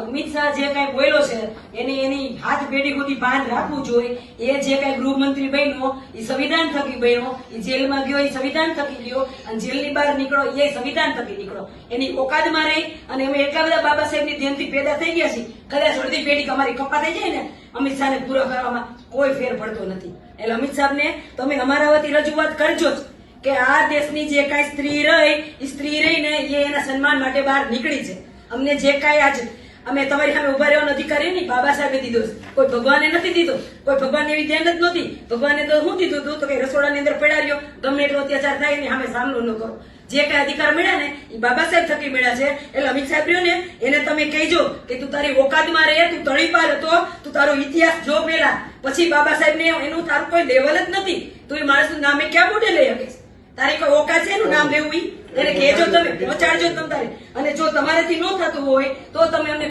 અમિત શાહ જે કઈ બોલ્યો છે એની હાથ પેઢી સુધી ભાન રાખવું જોઈએ। એ જે કઈ ગૃહમંત્રી બન્યો એ સંવિધાન થકી બન્યો, એ જેલમાં ગયો એ સંવિધાન થકી ગયો, અને જેલની બહાર નીકળો એ સંવિધાન થકી નીકળો। એની ઓકાદમાં રહી અને અમે એટલા બધા બાબા સાહેબની ધ્યાનથી પેદા થઈ ગયા છીએ, કદાચ અડધી પેઢી અમારી કપા થઈ જાય ને અમિત શાહને પૂરો કરવામાં કોઈ ફેર પડતો નથી। એટલે અમિત સાહેબને તમે અમારા વતી રજૂઆત કરજો જ કે આ દેશની જે કાંઈ સ્ત્રી રહી એ સ્ત્રી રહીને એ એના સન્માન માટે બહાર નીકળી છે। અમને જે કાંઈ આજ અમે તમારી સામે ઉભા રહેવાનો અધિકાર નહીં બાબા સાહેબે દીધો છે, કોઈ ભગવાને નથી દીધો, કોઈ ભગવાનની એવી ધ્યાન જ નહોતી। ભગવાને તો શું દીધું હતું તો કે રસોડાની અંદર પડ્યા રહ્યો, ગમે એટલો અત્યાચાર થાય એની સામે સામનો ન કરો। જે કઈ અધિકાર મળ્યા ને એ બાબા સાહેબ થકી મળ્યા છે। એટલે અમિત સાહેબ રહ્યો ને એને તમે કહેજો કે તું તારી ઓકાદમાં રહે, તું તળીપાર હતો, તું તારો ઇતિહાસ જો પેલા, પછી બાબા સાહેબ ને એનું તારું કોઈ લેવલ જ નથી, તું એ માણસનું નામે ક્યાં બોટે લઈ શકીશ? તારી કોઈ ઓકાત છે એનું નામ લેવું એને કહેજો, તમે પહોંચાડજો તમ તારે। અને જો તમારાથી ન થતું હોય તો તમે અમને